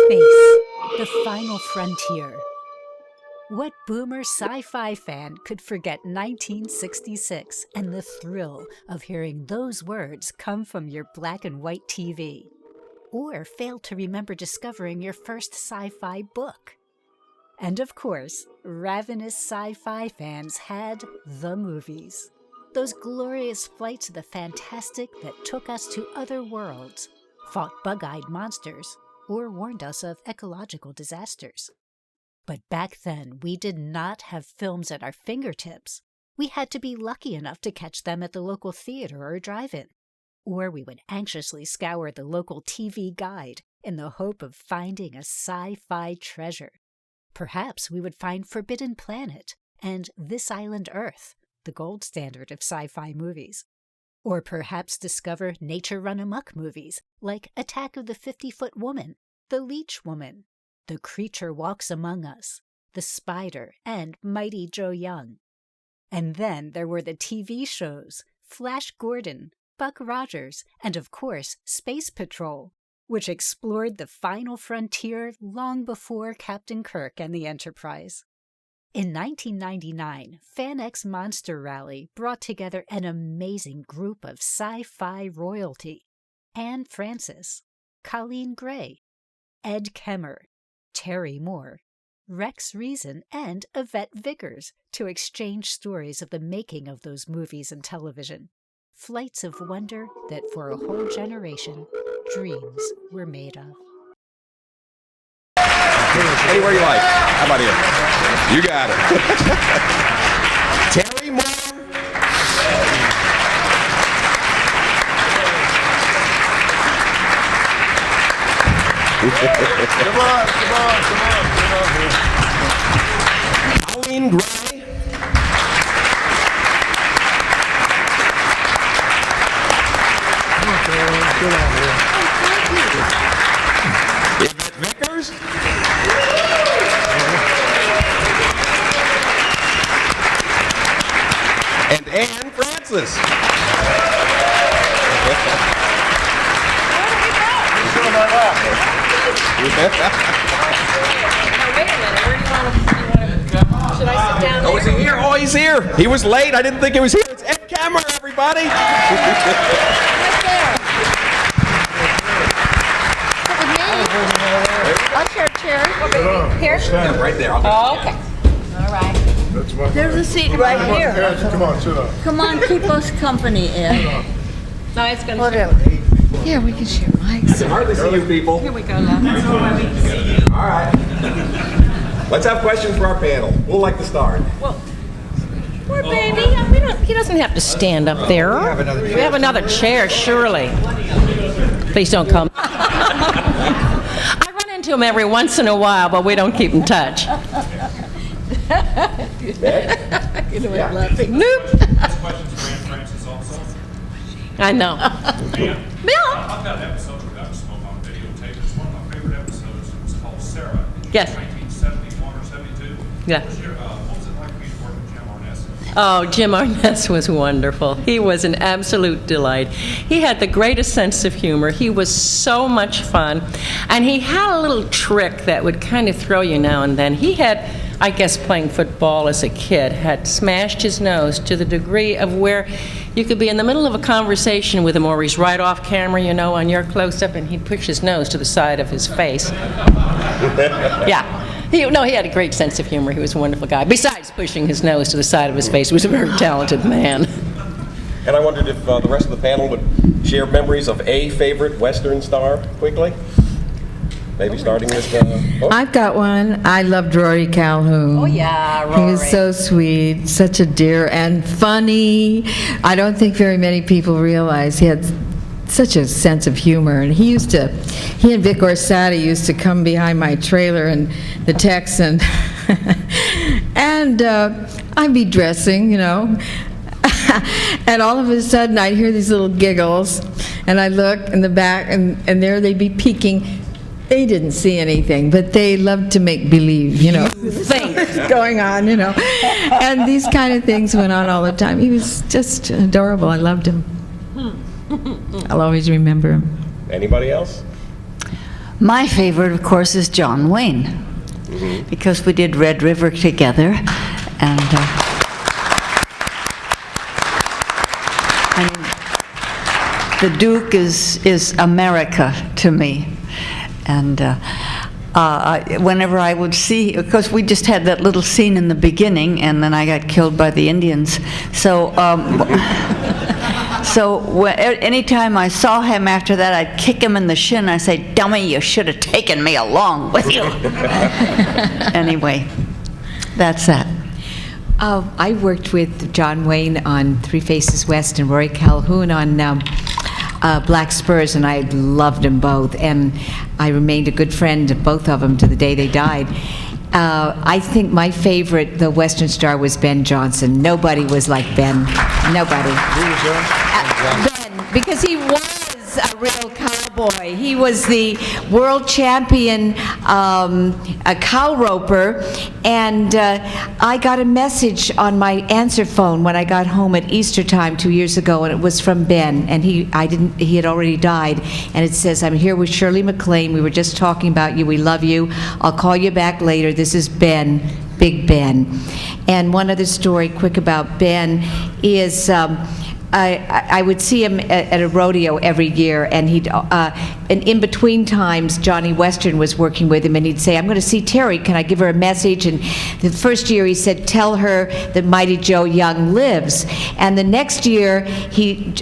Space, the final frontier. What boomer sci-fi fan could forget 1966 and the thrill of hearing those words come from your black and white TV? Or fail to remember discovering your first sci-fi book? And of course, ravenous sci-fi fans had the movies. Those glorious flights of the fantastic that took us to other worlds, fought bug-eyed monsters, or warned us of ecological disasters. But back then, we did not have films at our fingertips. We had to be lucky enough to catch them at the local theater or drive-in. Or we would anxiously scour the local TV guide in the hope of finding a sci-fi treasure. Perhaps we would find Forbidden Planet and This Island Earth, the gold standard of sci-fi movies. Or perhaps discover nature-run-amok movies like Attack of the 50-Foot Woman, The Leech Woman, The Creature Walks Among Us, The Spider, and Mighty Joe Young. And then there were the TV shows, Flash Gordon, Buck Rogers, and of course, Space Patrol, which explored the final frontier long before Captain Kirk and the Enterprise. In 1999, Fanex Monster Rally brought together an amazing group of sci-fi royalty: Anne Francis, Colleen Gray, Ed Kemmer, Terry Moore, Rex Reason, and Yvette Vickers to exchange stories of the making of those movies and television. Flights of wonder that for a whole generation, dreams were made of. Anywhere you like. How about here? You got it. Terry Moore. Come on. Colleen Gray. Get on here. Yvette Vickers. And Anne Francis. Should I sit down there? Oh, is he here? Oh, he's here. He was late. I didn't think he was here. It's Ed Kemmer, everybody. I'll share a chair. Here? Yeah, right there. Oh, okay. All right. There's a seat right here. Come on, sit up. Come on, keep us company, Ed. No, it's going to Whatever. Yeah, we can share mics. I can hardly see you people. Here we go now. All right. Let's have questions for our panel. We'll like to start. Well, poor baby. He doesn't have to stand up there. We have another chair, surely. Please don't come. I run into him every once in a while, but we don't keep in touch. You know, I'm laughing. Nope. I know. Bill. I've got an episode of Gunsmoke on videotape. It's one of my favorite episodes. It was called Sarah. Yes. 1971 or 72. Yeah. What was it like for you to work with Jim Arness? Oh, Jim Arness was wonderful. He was an absolute delight. He had the greatest sense of humor. He was so much fun. And he had a little trick that would kind of throw you now and then. He had, I guess, playing football as a kid, had smashed his nose to the degree of where you could be in the middle of a conversation with him, or he's right off camera, you know, on your close-up, and he'd push his nose to the side of his face. Yeah. He had a great sense of humor. He was a wonderful guy. Besides pushing his nose to the side of his face, he was a very talented man. And I wondered if the rest of the panel would share memories of a favorite Western star quickly. Maybe starting with... I've got one. I loved Rory Calhoun. Oh, yeah, Rory. He was so sweet, such a dear, and funny. I don't think very many people realize he had such a sense of humor. And he and Vic Orsatti used to come behind my trailer in the Texan, and I'd be dressing, you know, and all of a sudden I'd hear these little giggles, and I'd look in the back, and there they'd be peeking. They didn't see anything, but they loved to make believe, you know, things going on, you know. And these kind of things went on all the time. He was just adorable. I loved him. I'll always remember him. Anybody else? My favorite, of course, is John Wayne, because we did Red River together, and the Duke is America to me, and whenever I would see, because we just had that little scene in the beginning, and then I got killed by the Indians, so anytime I saw him after that, I'd kick him in the shin. I'd say, "Dummy, you should have taken me along with you." Anyway, that's that. I worked with John Wayne on Three Faces West and Rory Calhoun on Black Spurs, and I loved them both. And I remained a good friend of both of them to the day they died. I think my favorite, the Western Star, was Ben Johnson. Nobody was like Ben. Nobody. Ben, because he was a real cowboy. He was the world champion cow roper, and I got a message on my answer phone when I got home at Easter time 2 years ago, and it was from Ben, and he had already died, and it says, "I'm here with Shirley MacLaine. We were just talking about you. We love you. I'll call you back later. This is Ben, Big Ben." And one other story quick about Ben is I would see him at a rodeo every year, and and in between times, Johnny Western was working with him, and he'd say, "I'm going to see Terry. Can I give her a message?" And the first year he said, "Tell her that Mighty Joe Young lives." And the next year he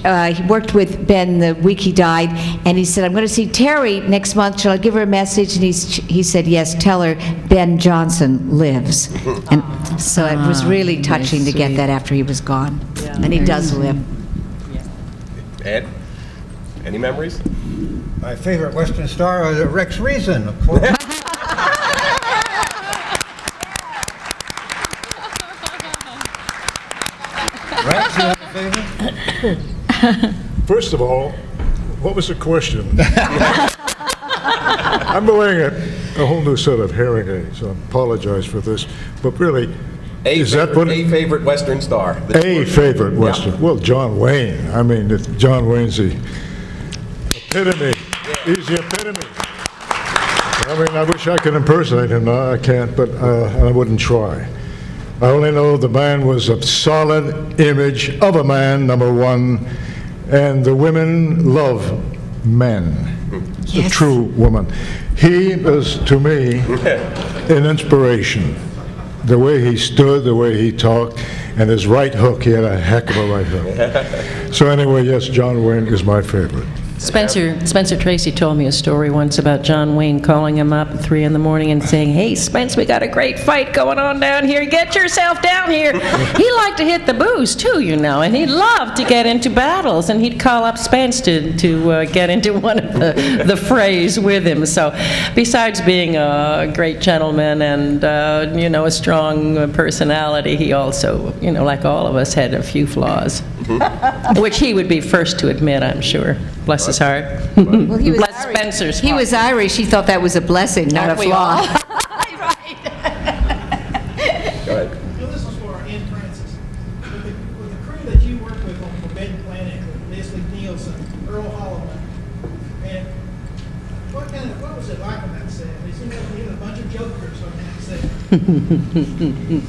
worked with Ben the week he died, and he said, "I'm going to see Terry next month. Shall I give her a message?" And he said, "Yes, tell her Ben Johnson lives." And so it was really touching to get that after he was gone, and he does live. Ed, any memories? My favorite Western Star is Rex Reason, of course. Rex, you have a favorite? First of all, what was the question? I'm wearing a whole new set of hearing aids, so I apologize for this. But really, A favorite Western Star? A favorite Western? Yeah. Well, John Wayne. I mean, John Wayne's the epitome. He's the epitome. I mean, I wish I could impersonate him. No, I can't, but I wouldn't try. I only know the man was a solid image of a man, number one, and the women love men. Yes. A true woman. He is, to me, an inspiration. The way he stood, the way he talked, and his right hook, he had a heck of a right hook. So anyway, yes, John Wayne is my favorite. Spencer Tracy told me a story once about John Wayne calling him up at 3 in the morning and saying, "Hey, Spence, we got a great fight going on down here. Get yourself down here." He liked to hit the booze, too, you know, and he loved to get into battles, and he'd call up Spence to get into one of the frays with him. So besides being a great gentleman and, a strong personality, he also, like all of us, had a few flaws, which he would be first to admit, I'm sure. Bless his heart. Well, he was Bless Irish. Spencer's He heart. was Irish. He thought that was a blessing, not a Aren't we flaw. all? Go ahead. Well, this is for Ann Francis. With the crew that you work with on Forbidden Planet, with Leslie Nielsen, Earl Holliman, and what was it like on that set? They seemed like we had a bunch of jokers on that set.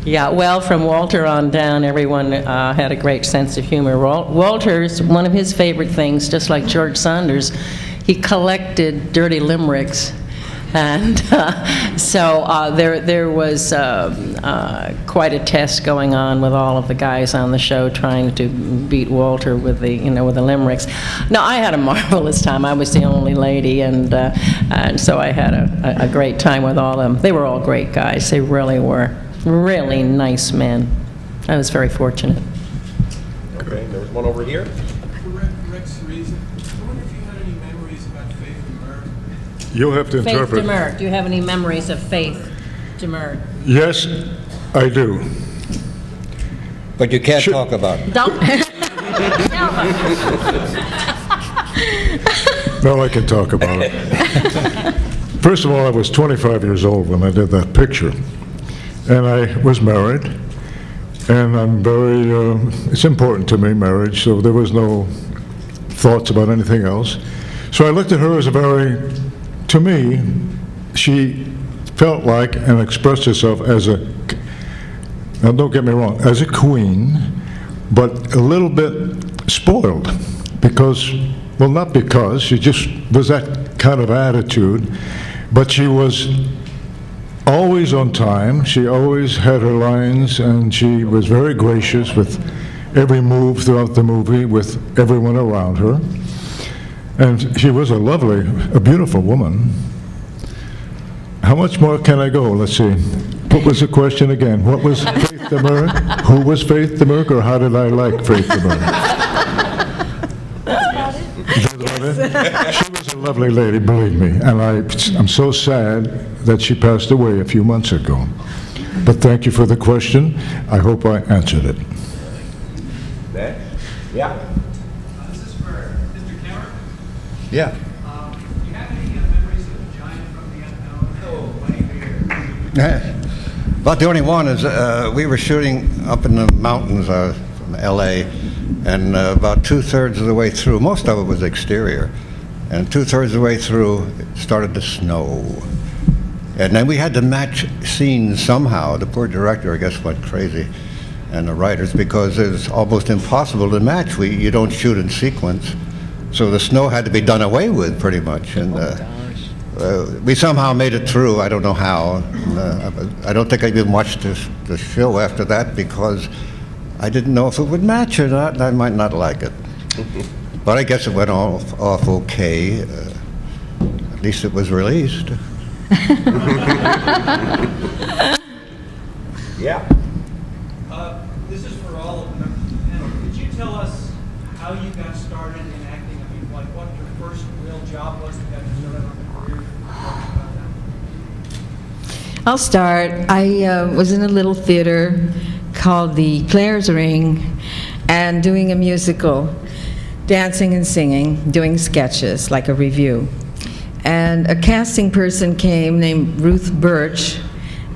Yeah, well, from Walter on down, everyone had a great sense of humor. Walter's, one of his favorite things, just like George Saunders, he collected dirty limericks. And so there was quite a test going on with all of the guys on the show trying to beat Walter with the limericks. No, I had a marvelous time. I was the only lady, and so I had a great time with all of them. They were all great guys. They really were. Really nice men. I was very fortunate. Okay, there was one over here. Rex Reason. I wonder if you had any memories about Faith Demurd. You'll have to Faith interpret. Demurd. Do you have any memories of Faith Demurd? Yes, I do. But you can't talk about it. Don't. No, I can talk about it. First of all, I was 25 years old when I did that picture. And I was married, and I'm very, it's important to me, marriage, so there was no thoughts about anything else. So I looked at her as a very to me, she felt like and expressed herself as a, now don't get me wrong, as a queen, but a little bit spoiled because, well, not because, she just was that kind of attitude, but she was always on time, she always had her lines, and she was very gracious with every move throughout the movie with everyone around her. And she was a beautiful woman. How much more can I go? Let's see. What was the question again? What was Faith Demerck? Who was Faith Demerck, or how did I like Faith Demerck? She was a lovely lady, believe me, and I'm so sad that she passed away a few months ago. But thank you for the question. I hope I answered it. Next. Yeah. This is for Mr. Cameron. Yeah. Do you have any memories of a giant from the unknown? Oh, About the only one is we were shooting up in the mountains from L.A., and about two-thirds of the way through, most of it was exterior, and two-thirds of the way through, it started to snow. And then we had to match scenes somehow. The poor director, I guess, went crazy, and the writers, because it's almost impossible to match. You don't shoot in sequence. So the snow had to be done away with, pretty much. And we somehow made it through. I don't know how. I don't think I even watched the show after that because I didn't know if it would match or not, and I might not like it. But I guess it went off okay. At least it was released. Yeah. This is for all of the members of the panel. Could you tell us how you got started in acting? I mean, like what your first real job was that got you started on the career? I'll start. I was in a little theater called the Claire's Ring and doing a musical, dancing and singing, doing sketches, like a review. And a casting person came named Ruth Birch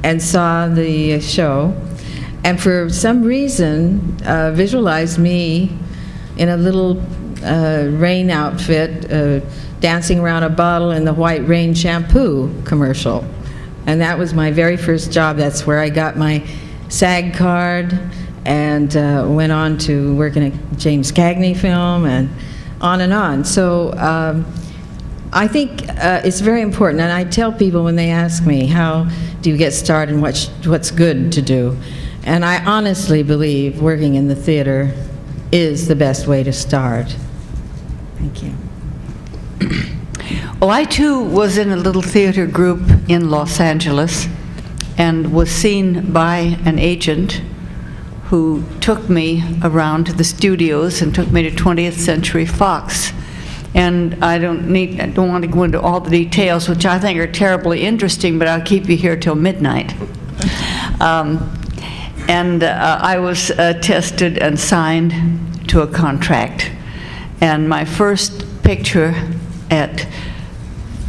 and saw the show, and for some reason visualized me in a little rain outfit dancing around a bottle in the White Rain shampoo commercial. And that was my very first job. That's where I got my SAG card and went on to work in a James Cagney film and on. So I think it's very important, and I tell people when they ask me, how do you get started and what's good to do? And I honestly believe working in the theater is the best way to start. Thank you. Well, I too was in a little theater group in Los Angeles and was seen by an agent who took me around to the studios and took me to 20th Century Fox. And I don't want to go into all the details, which I think are terribly interesting, but I'll keep you here till midnight. I was tested and signed to a contract. And my first picture at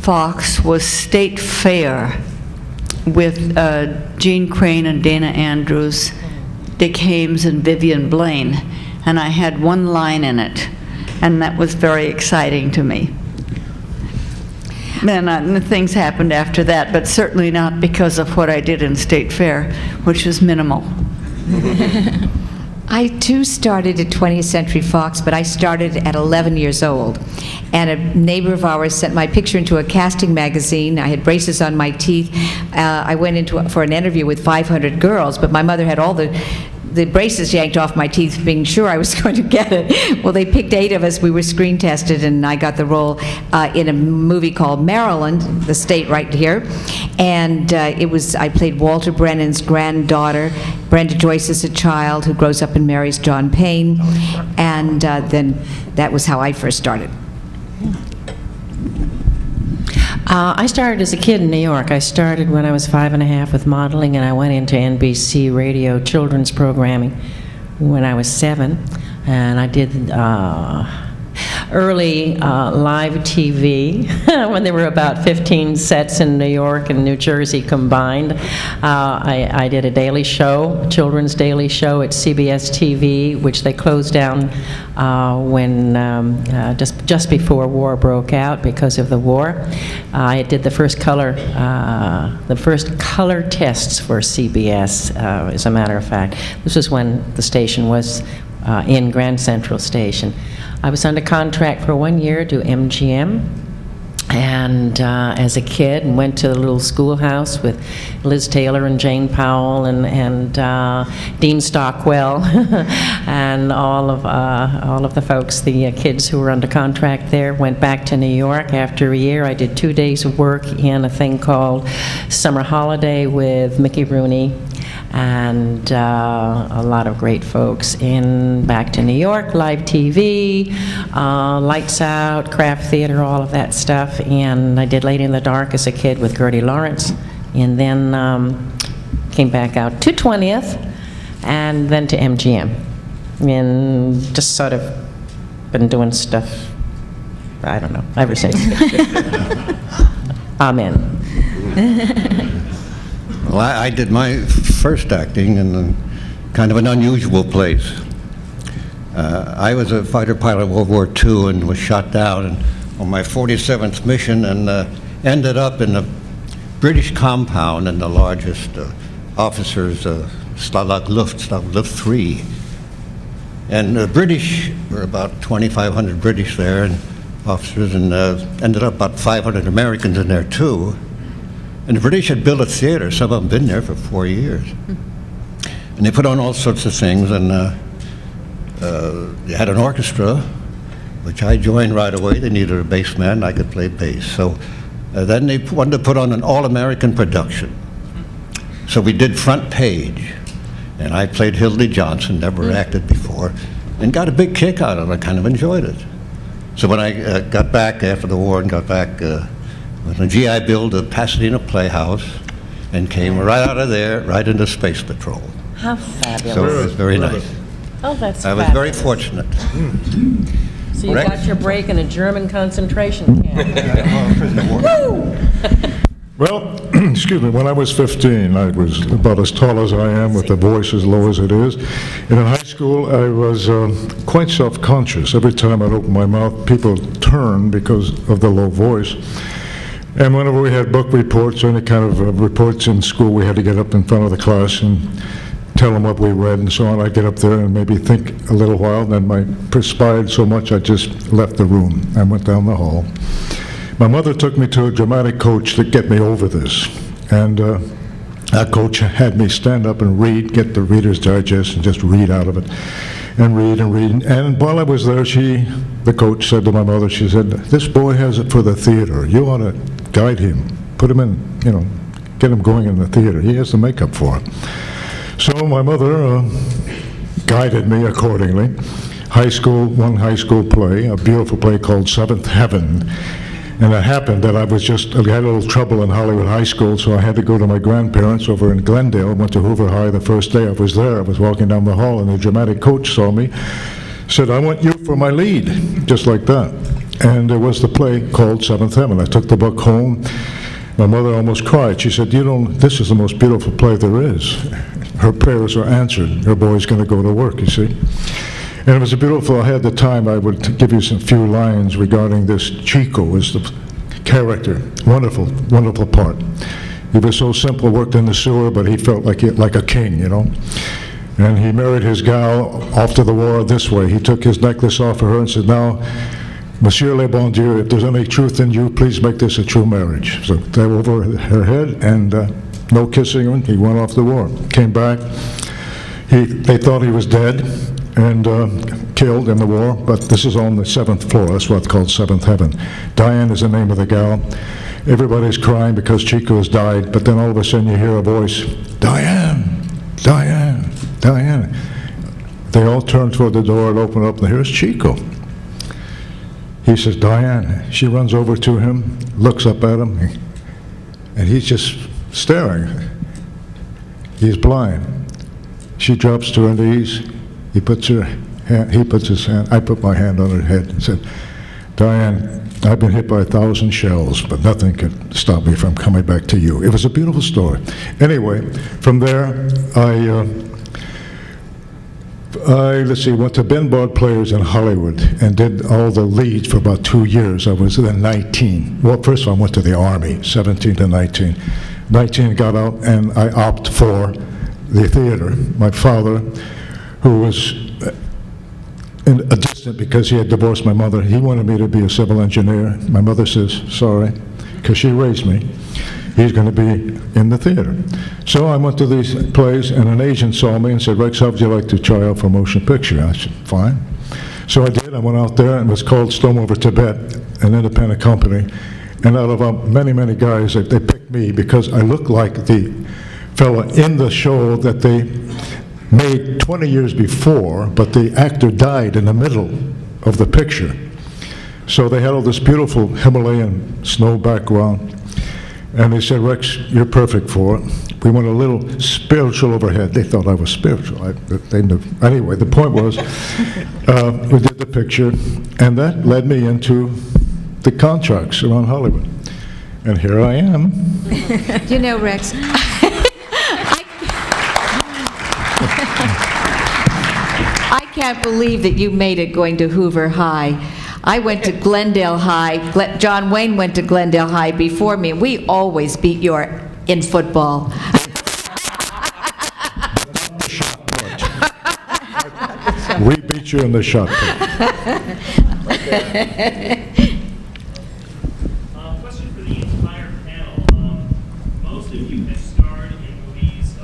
Fox was State Fair with Gene Crane and Dana Andrews, Dick Hames and Vivian Blaine. And I had one line in it. And that was very exciting to me. Then things happened after that, but certainly not because of what I did in State Fair, which was minimal. I too started at 20th Century Fox, but I started at 11 years old. And a neighbor of ours sent my picture into a casting magazine. I had braces on my teeth. I went for an interview with 500 girls, but my mother had all the braces yanked off my teeth, being sure I was going to get it. Well, they picked 8 of us. We were screen tested, and I got the role in a movie called Maryland, the state right here. And I played Walter Brennan's granddaughter. Brenda Joyce is a child who grows up and marries John Payne. And then that was how I first started. I started as a kid in New York. I started when I was 5 and a half with modeling, and I went into NBC radio children's programming when I was 7. And I did early live TV when there were about 15 sets in New York and New Jersey combined. I did a daily show, children's daily show at CBS TV, which they closed down when just before war broke out because of the war. I did the first color tests for CBS, as a matter of fact. This was when the station was in Grand Central Station. I was under contract for 1 year to MGM, and as a kid, and went to the little schoolhouse with Liz Taylor and Jane Powell and Dean Stockwell and all of the folks, the kids who were under contract there. Went back to New York after a year. I did 2 days of work in a thing called Summer Holiday with Mickey Rooney and a lot of great folks. Back to New York, live TV, Lights Out, Craft Theater, all of that stuff. And I did Lady in the Dark as a kid with Gertie Lawrence, and then came back out to 20th, and then to MGM, and just sort of been doing stuff, I don't know, ever since. Amen. Well, I did my first acting in kind of an unusual place. I was a fighter pilot in World War II and was shot down on my 47th mission, and ended up in a British compound in the largest officers' Stalag Luft 3. And the British, were about 2,500 British there, and officers, and ended up about 500 Americans in there too. And the British had built a theater. Some of them been there for 4 years. And they put on all sorts of things, and they had an orchestra, which I joined right away. They needed a bass man, and I could play bass. So then they wanted to put on an all-American production. So we did Front Page, and I played Hildy Johnson, never acted before, and got a big kick out of it. I kind of enjoyed it. So when I got back after the war and got back, with a GI Bill to Pasadena Playhouse, and came right out of there, right into Space Patrol. How fabulous. So it was very nice. Oh, that's I was very fortunate. So you Rex? got your break in a German concentration camp. Well, excuse me, when I was 15, I was about as tall as I am, with the voice as low as it is. And in high school, I was quite self-conscious. Every time I'd open my mouth, people turned because of the low voice. And whenever we had book reports or any kind of reports in school, we had to get up in front of the class and tell them what we read and so on. I'd get up there and maybe think a little while, and then I perspired so much I just left the room and went down the hall. My mother took me to a dramatic coach to get me over this. And that coach had me stand up and read, get the Reader's Digest and just read out of it. And read and read. And while I was there, the coach said to my mother, she said, "This boy has it for the theater. You ought to guide him. Put him in, get him going in the theater. He has the makeup for it." So my mother guided me accordingly. One high school play, a beautiful play called Seventh Heaven. And it happened that I had a little trouble in Hollywood High School, so I had to go to my grandparents over in Glendale. Went to Hoover High the first day I was there. I was walking down the hall, and the dramatic coach saw me, said, "I want you for my lead," just like that. And there was the play called Seventh Heaven. I took the book home. My mother almost cried. She said, "This is the most beautiful play there is." Her prayers are answered. Her boy's going to go to work, you see. And it was beautiful. I had the time. I would give you some few lines regarding this. Chico was the character. Wonderful, wonderful part. He was so simple, worked in the sewer, but he felt like a king, And he married his gal off to the war this way. He took his necklace off of her and said, "Now, Monsieur le Bon Dieu, if there's any truth in you, please make this a true marriage." So they were over her head, and no kissing him. He went off the war. Came back. They thought he was dead and killed in the war, but this is on the 7th floor. That's what's called Seventh Heaven. Diane is the name of the gal. Everybody's crying because Chico has died, but then all of a sudden you hear a voice, "Diane, Diane, Diane." They all turn toward the door and open up, and here's Chico. He says, "Diane." She runs over to him, looks up at him, and he's just staring. He's blind. She drops to her knees. He puts his hand, I put my hand on her head and said, Diane, I've been hit by 1,000 shells, but nothing could stop me from coming back to you. It was a beautiful story. Anyway, from there, let's see, went to Ben Bard Players in Hollywood and did all the leads for about 2 years. I was then 19. Well, first of all, I went to the Army, 17 to 19. 19 got out, and I opted for the theater. My father, who was a distant because he had divorced my mother, he wanted me to be a civil engineer. My mother says, sorry, because she raised me. He's going to be in the theater. So I went to these plays, and an agent saw me and said, Rex, how would you like to try out for motion picture? I said, fine. So I did. I went out there, and it was called Storm Over Tibet, an independent company. And out of many, many guys, they picked me because I looked like the fella in the show that they made 20 years before, but the actor died in the middle of the picture. So they had all this beautiful Himalayan snow background. And they said, Rex, you're perfect for it. We want a little spiritual overhead. They thought I was spiritual. Anyway, the point was, we did the picture, and that led me into the contracts around Hollywood. And here I am. You know, Rex, I can't believe that you made it going to Hoover High. I went to Glendale High. John Wayne went to Glendale High before me. We always beat you in football. We beat you in the shot put. Question for the entire panel. Most of you have starred in movies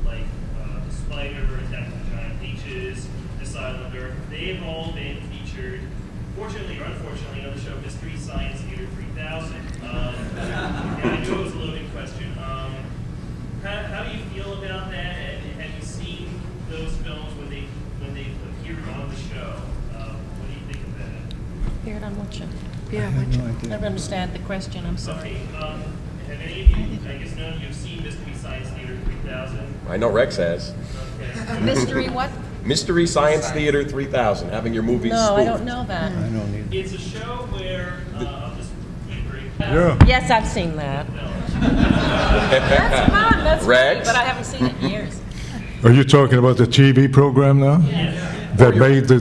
like The Spider, Attack of the Giant Peaches, This Islander. They've all been featured, fortunately or unfortunately, on the show Mystery Science Theater 3000. And I know it was a loaded question. How do you feel about that? And have you seen those films when they appeared on the show? What do you think of that? Appeared on what show? Yeah, I don't understand the question, I'm sorry. Okay, have any of you, I guess none of you have seen Mystery Science Theater 3000? I know Rex has. Okay. Mystery what? Mystery Science Theater 3000, having your movies No, I spoofed. don't know that. It's a show where, I'll just keep brief. Yeah. Yes, I've seen that. That's fun, that's Rex? funny, but I haven't seen it in years. Are you talking about the TV program now? Yes. That made the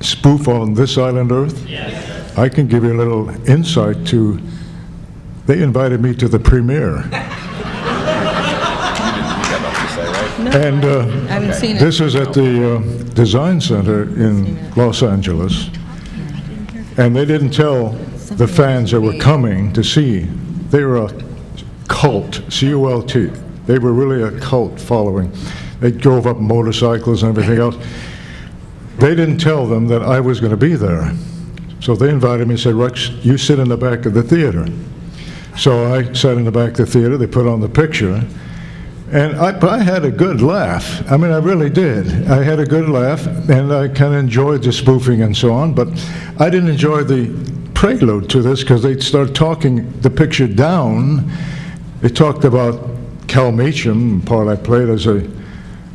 spoof on This Island Earth? Yes. I can give you a little insight to, they invited me to the premiere. And I haven't seen it. this was at the Design Center in Los Angeles. And they didn't tell the fans that were coming to see. They were a cult, C-U-L-T. They were really a cult following. They drove up motorcycles and everything else. They didn't tell them that I was going to be there. So they invited me and said, Rex, you sit in the back of the theater. So I sat in the back of the theater. They put on the picture. And I had a good laugh. I mean, I really did. I had a good laugh, and I kind of enjoyed the spoofing and so on, but I didn't enjoy the prelude to this because they'd start talking the picture down. They talked about Cal Meacham, part I played as a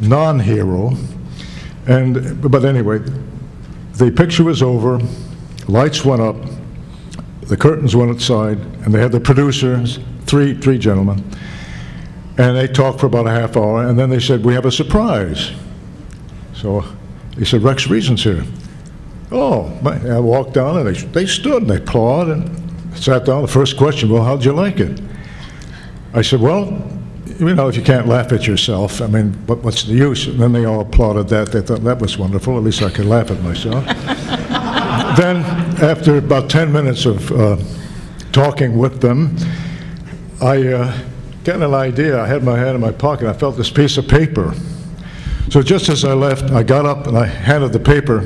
non-hero. But anyway, the picture was over, lights went up, the curtains went outside, and they had the producers, three gentlemen, and they talked for about a half hour, and then they said, we have a surprise. So they said, Rex Reason's here. Oh, I walked down, and they stood, and they applauded, and sat down. The first question, well, how'd you like it? I said, well, you know, if you can't laugh at yourself, I mean, what's the use? And then they all applauded that. They thought that was wonderful. At least I could laugh at myself. Then, after about 10 minutes of talking with them, I got an idea. I had my hand in my pocket. I felt this piece of paper. So just as I left, I got up and I handed the paper.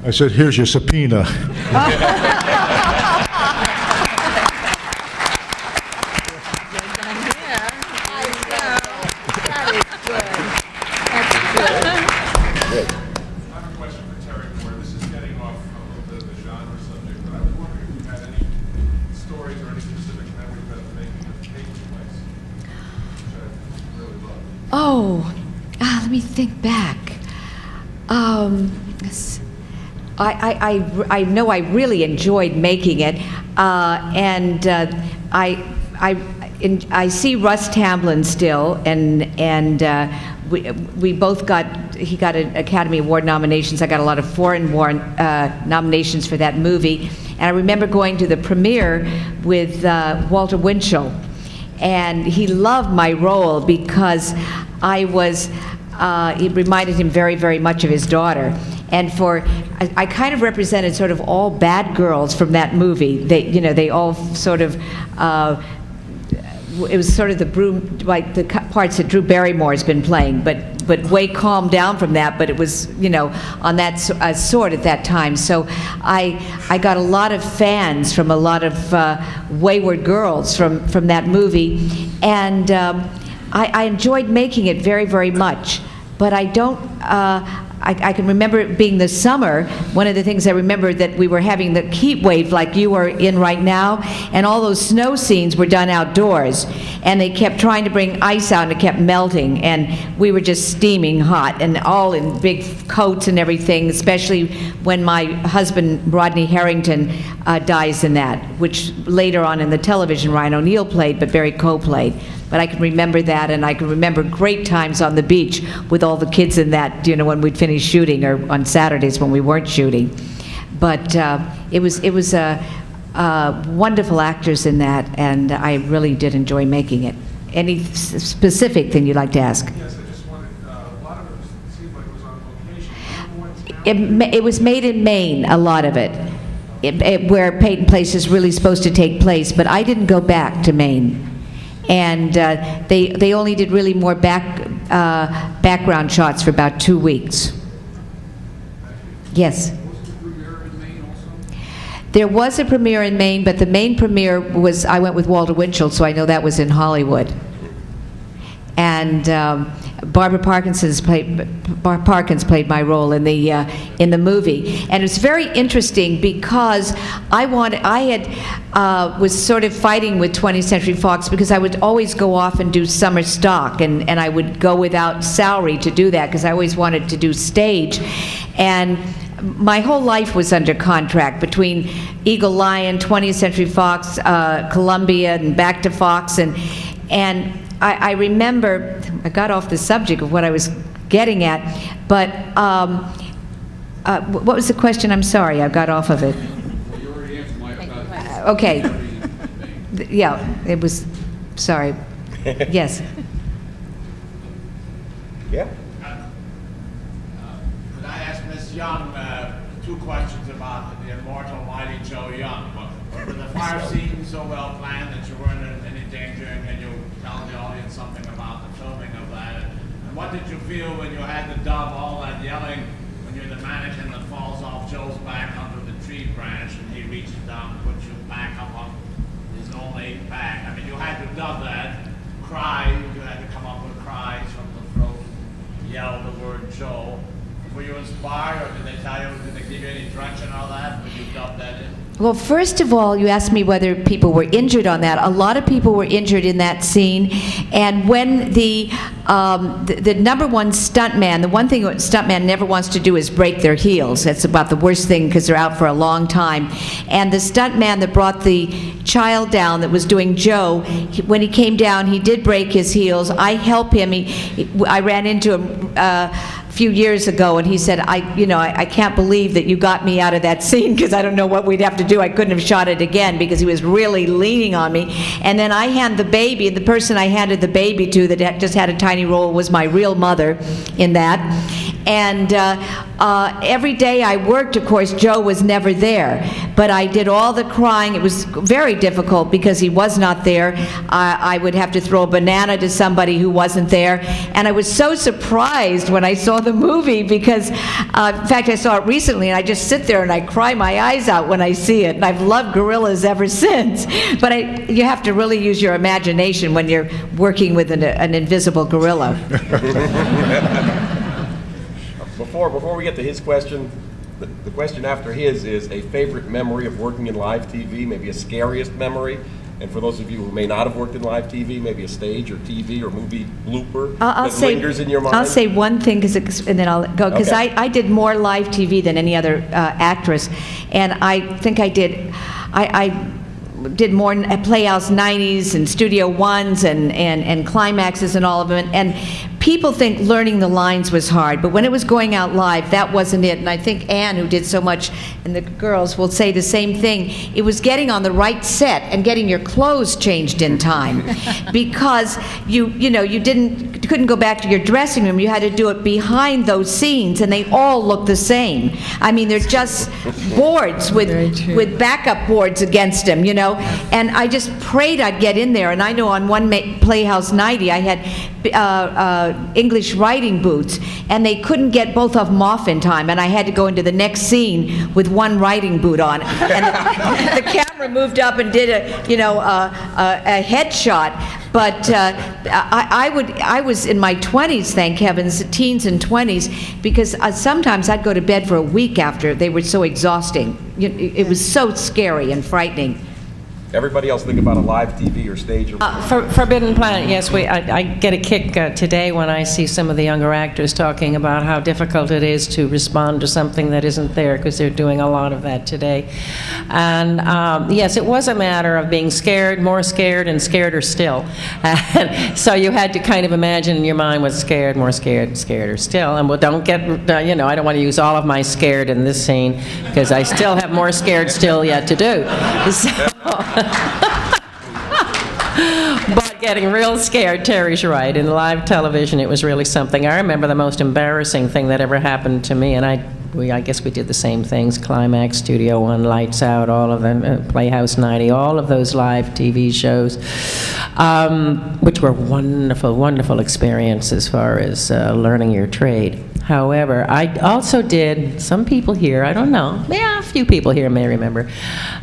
I said, here's your subpoena. Let me think back. I know I really enjoyed making it, and I see Russ Tamblyn still, and we both he got an Academy Award nominations. I got a lot of foreign nominations for that movie, and I remember going to the premiere with Walter Winchell, and he loved my role because it reminded him very, very much of his daughter. And I kind of represented sort of all bad girls from that movie. They all sort of, it was sort of like the parts that Drew Barrymore's been playing, but way calmed down from that, but it was, on that sort at that time. So I got a lot of fans from a lot of wayward girls from that movie, and I enjoyed making it very, very much. But I don't, I can remember it being the summer. One of the things I remember that we were having the heat wave like you are in right now, and all those snow scenes were done outdoors, and they kept trying to bring ice out and it kept melting, and we were just steaming hot and all in big coats and everything, especially when my husband Rodney Harrington dies in that, which later on in the television Ryan O'Neal played, but Barry Coe played. But I can remember that, and I can remember great times on the beach with all the kids in that, when we'd finish shooting, or on Saturdays when we weren't shooting. But it was wonderful actors in that, and I really did enjoy making it. Any specific thing you'd like to ask? Yes, I just wanted, a lot of it seemed like it was on location. It was made in Maine, a lot of it, where Peyton Place is really supposed to take place, but I didn't go back to Maine. And they only did really more background shots for about 2 weeks. Yes? Was the premiere in Maine also? There was a premiere in Maine, but the main premiere was, I went with Walter Winchell, so I know that was in Hollywood. And Barbara Parkins played my role in the movie, and it's very interesting because was sort of fighting with 20th Century Fox because I would always go off and do summer stock, and I would go without salary to do that because I always wanted to do stage, and my whole life was under contract between Eagle Lion, 20th Century Fox, Columbia, and back to Fox, and I remember, I got off the subject of what I was getting at, but what was the question? I'm sorry, I got off of it. Well, you already answered my about Okay. Yeah, it was, sorry. Yes. Yeah. Could I ask Ms. Young two questions about the immortal mighty Joe Young? Were the fire scenes so well planned that you weren't in any danger, and can you tell the audience something about the filming of that? And what did you feel when you had to dub all that yelling when you're the mannequin that falls off Joe's back under the tree branch and he reaches down and puts you back up on his own 8 back? I mean, you had to dub that, cry, you had to come up with cries from the throat, yell the word Joe. Were you inspired, or did they tell you, did they give you any direction on that when you dubbed that in? Well, first of all, you asked me whether people were injured on that. A lot of people were injured in that scene, and when the number one stuntman, the one thing a stuntman never wants to do is break their heels. That's about the worst thing because they're out for a long time. And the stuntman that brought the child down that was doing Joe, when he came down, he did break his heels. I helped him. I ran into him a few years ago, and he said, I can't believe that you got me out of that scene because I don't know what we'd have to do. I couldn't have shot it again because he was really leaning on me. And then I hand the baby, and the person I handed the baby to that just had a tiny role was my real mother in that. And every day I worked, of course, Joe was never there. But I did all the crying. It was very difficult because he was not there. I would have to throw a banana to somebody who wasn't there. And I was so surprised when I saw the movie because, in fact, I saw it recently, and I just sit there and I cry my eyes out when I see it. And I've loved gorillas ever since. But you have to really use your imagination when you're working with an invisible gorilla. Before we get to his question, the question after his is a favorite memory of working in live TV, maybe a scariest memory. And for those of you who may not have worked in live TV, maybe a stage or TV or movie blooper I'll that say, lingers in your mind? I'll say one thing, and then I'll go, because Okay. I did more live TV than any other actress, and I think I did more at Playhouse 90s and Studio Ones and Climaxes and all of them, and people think learning the lines was hard, but when it was going out live, that wasn't it. And I think Ann, who did so much, and the girls will say the same thing. It was getting on the right set and getting your clothes changed in time, because you couldn't go back to your dressing room. You had to do it behind those scenes, and they all look the same. I mean, they're just boards with backup boards against them, you know. And I just prayed I'd get in there. And I know on one Playhouse 90, I had English writing boots, and they couldn't get both of them off in time, and I had to go into the next scene with one writing boot on. And the camera moved up and did a headshot. But I was in my 20s, thank heavens, teens and 20s, because sometimes I'd go to bed for a week after. They were so exhausting. It was so scary and frightening. Everybody else think about a live TV or stage? Forbidden Planet, yes. I get a kick today when I see some of the younger actors talking about how difficult it is to respond to something that isn't there, because they're doing a lot of that today. And yes, it was a matter of being scared, more scared, and scareder still. And so you had to kind of imagine in your mind what's scared, more scared, scareder still. And well, don't get, I don't want to use all of my scared in this scene, because I still have more scared still yet to do. But getting real scared, Terry's right. In live television, it was really something. I remember the most embarrassing thing that ever happened to me, and I guess we did the same things: Climax, Studio One, Lights Out, all of them, Playhouse 90, all of those live TV shows, which were wonderful, wonderful experience as far as learning your trade. However, I also did, some people here, I don't know, yeah, a few people here may remember,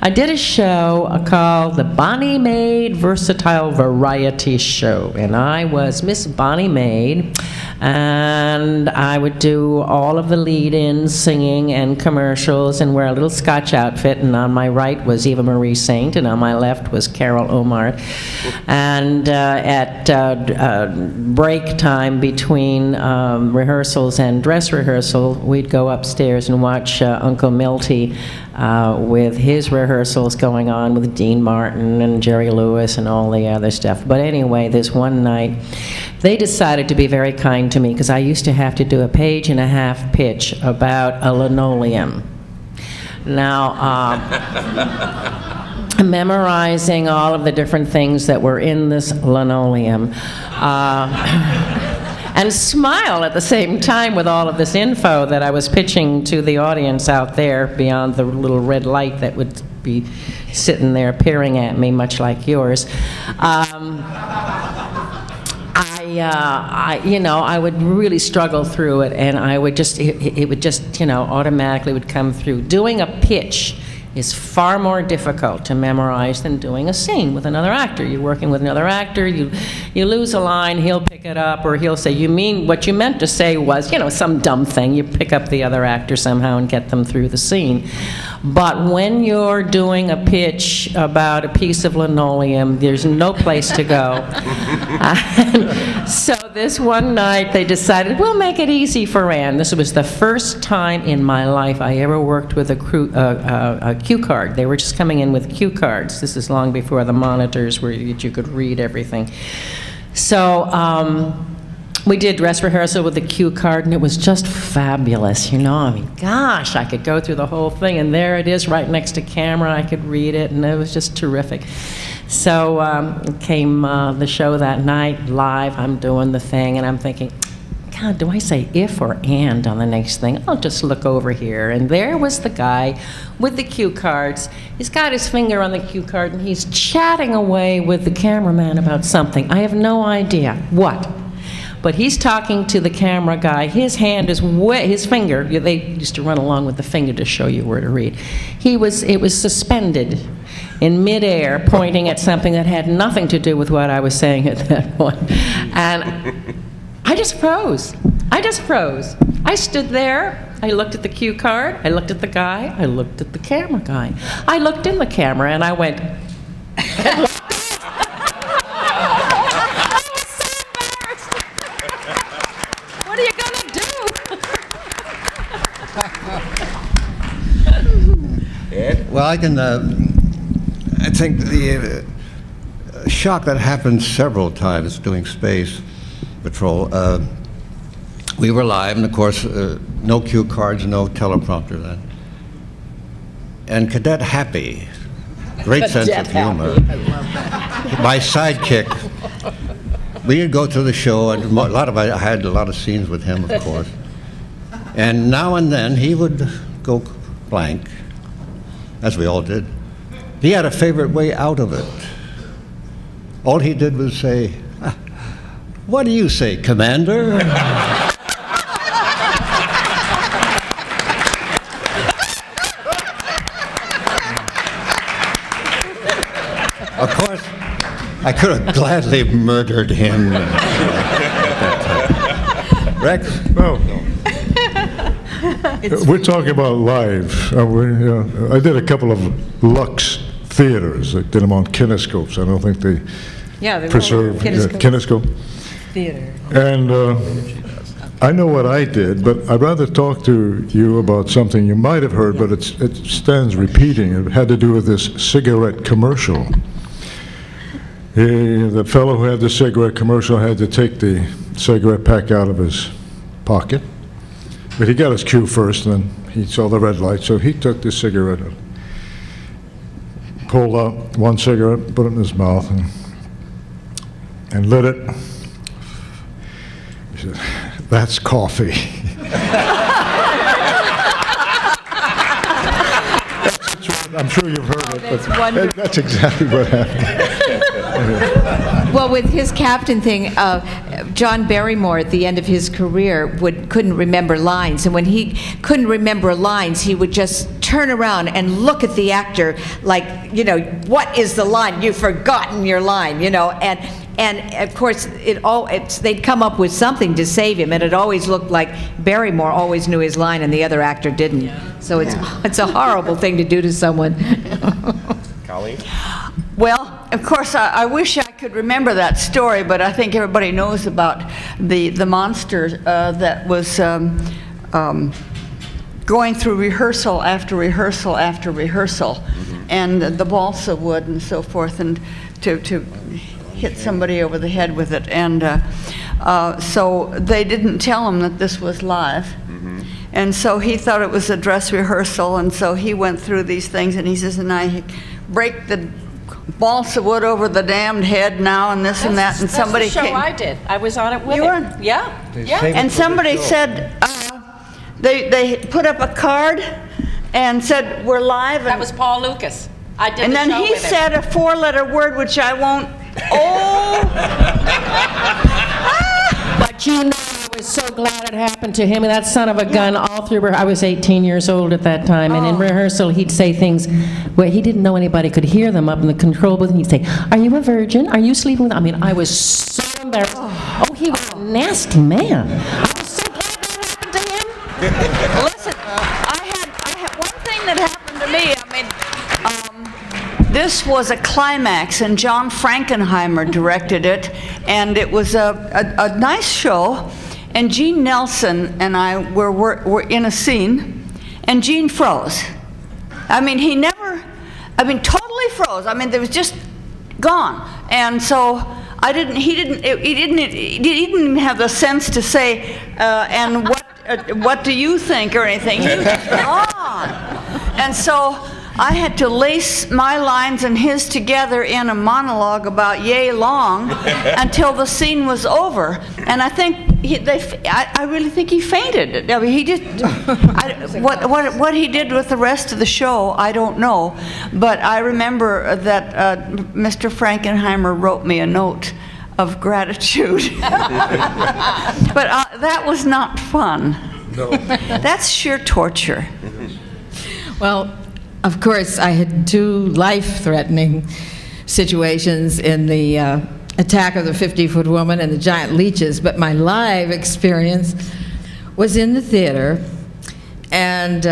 I did a show called the Bonnie Maid Versatile Variety Show, and I was Miss Bonnie Maid, and I would do all of the lead-ins, singing and commercials, and wear a little Scotch outfit, and on my right was Eva Marie Saint, and on my left was Carol Omart. And at break time between rehearsals and dress rehearsal, we'd go upstairs and watch Uncle Milty with his rehearsals going on with Dean Martin and Jerry Lewis and all the other stuff. But anyway, this one night, they decided to be very kind to me, because I used to have to do a page-and-a-half pitch about a linoleum. Now, memorizing all of the different things that were in this linoleum, and smile at the same time with all of this info that I was pitching to the audience out there beyond the little red light that would be sitting there peering at me, much like yours. I would really struggle through it, and I would just, it would just, automatically would come through. Doing a pitch is far more difficult to memorize than doing a scene with another actor. You're working with another actor, you lose a line, he'll pick it up, or he'll say, what you meant to say was, some dumb thing. You pick up the other actor somehow and get them through the scene. But when you're doing a pitch about a piece of linoleum, there's no place to go. So this one night they decided, we'll make it easy for Ann. This was the first time in my life I ever worked with a cue card. They were just coming in with cue cards. This is long before the monitors where you could read everything. So we did dress rehearsal with the cue card, and it was just fabulous, I mean, gosh, I could go through the whole thing, and there it is right next to camera. I could read it, and it was just terrific. So came the show that night, live. I'm doing the thing, and I'm thinking, God, do I say if or and on the next thing? I'll just look over here. And there was the guy with the cue cards. He's got his finger on the cue card, and he's chatting away with the cameraman about something. I have no idea what. But he's talking to the camera guy. His hand is his finger, they used to run along with the finger to show you where to read. It was suspended in midair, pointing at something that had nothing to do with what I was saying at that point. And I just froze. I stood there, I looked at the cue card, I looked at the guy, I looked at the camera guy. I looked in the camera and I went, Well, I think the shock that happened several times doing space patrol, we were live, and of course, no cue cards, no teleprompter then. And Cadet Happy, great sense of humor. My sidekick, we'd go to the show, and I had a lot of scenes with him, of course. And now and then, he would go blank, as we all did. He had a favorite way out of it. All he did was say, "What do you say, Commander?" Of course, I could have gladly murdered him. Rex? Well, we're talking about live. I did a couple of Lux theaters. I did them on kinescopes. I don't think they preserve kinescope. Theater. And I know what I did, but I'd rather talk to you about something you might have heard, but it stands repeating. It had to do with this cigarette commercial. The fellow who had the cigarette commercial had to take the cigarette pack out of his pocket. But he got his cue first, and then he saw the red light, so he took the cigarette out, pulled out one cigarette, put it in his mouth, and lit it. He said, "That's coffee." I'm sure you've heard it, but that's exactly what happened. Well, with his captain thing, John Barrymore at the end of his career couldn't remember lines, and when he couldn't remember lines, he would just turn around and look at the actor like, what is the line? You've forgotten your line, and of course they'd come up with something to save him, and it always looked like Barrymore always knew his line and the other actor didn't. Yeah. So it's a horrible thing to do to someone. Colleen? Well, of course, I wish I could remember that story, but I think everybody knows about the monster that was going through rehearsal after rehearsal after rehearsal, and the balsa wood and so forth, and to hit somebody over the head with it. And so they didn't tell him that this was live. And so he thought it was a dress rehearsal, and so he went through these things, and he says, and I break the balsa wood over the damned head now, and this and that, and somebody That's the show came. I did. I was on it with You him. were? Yeah. And somebody said, they put up a card and said, "We're live." That was Paul Lucas. I did And the then show he with him. said a four-letter word, which I won't. But I was so glad it happened to him, and that son of a gun all through. I was 18 years old at that time, and in rehearsal he'd say things where he didn't know anybody could hear them up in the control booth, and he'd say, "Are you a virgin? Are you sleeping with?" I mean, I was so embarrassed. Oh, he was a nasty man. I was so glad that happened to him. Listen, I had one thing that happened to me. This was a climax, and John Frankenheimer directed it, and it was a nice show. And Gene Nelson and I were in a scene, and Gene froze. Totally froze. There was just gone. And so he didn't even have the sense to say, and what do you think or anything? He was just gone. And so I had to lace my lines and his together in a monologue about yay long until the scene was over. And I think I really think he fainted. I mean, he just what he did with the rest of the show, I don't know. But I remember that Mr. Frankenheimer wrote me a note of gratitude. But that was not fun. No. That's sheer torture. Well, of course, I had two life-threatening situations in the attack of the 50-foot woman and the giant leeches, but my live experience was in the theater, and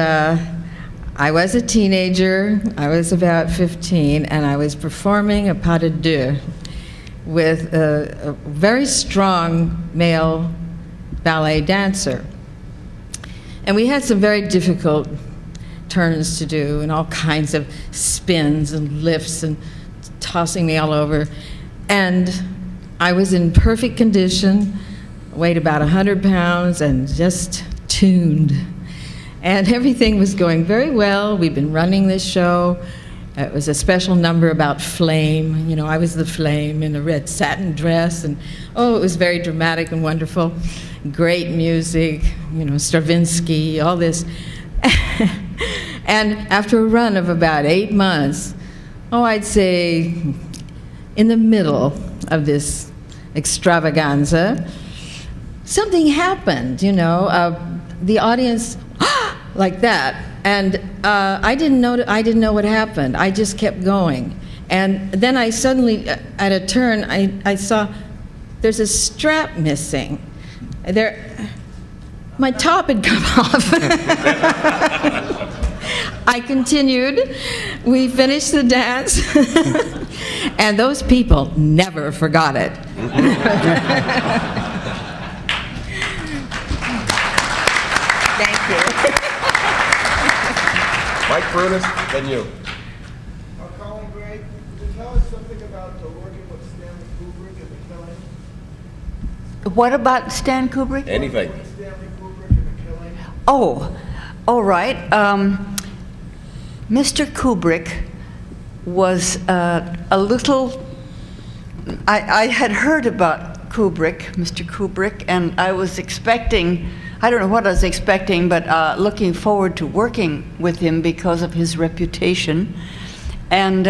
I was a teenager. I was about 15, and I was performing a pas de deux with a very strong male ballet dancer. And we had some very difficult turns to do and all kinds of spins and lifts and tossing me all over. And I was in perfect condition, weighed about 100 pounds, and just tuned. And everything was going very well. We'd been running this show. It was a special number about flame. You know, I was the flame in a red satin dress, and oh, it was very dramatic and wonderful. Great music, you know, Stravinsky, all this. And after a run of about 8 months, I'd say in the middle of this extravaganza, something happened, you know, the audience, like that. And I didn't know what happened. I just kept going. And then I suddenly, at a turn, I saw there's a strap missing. My top had come off. I continued. We finished the dance. And those people never forgot it. Thank you. Mike Brunis, then you. Colin Gray, could you tell us something about working with Stanley Kubrick and The Killing? What about Stan Kubrick? Anything. Stanley Kubrick and The Killing? Oh, all right. Mr. Kubrick was a little... I had heard about Kubrick, Mr. Kubrick, and I was expecting... I don't know what I was expecting, but looking forward to working with him because of his reputation. And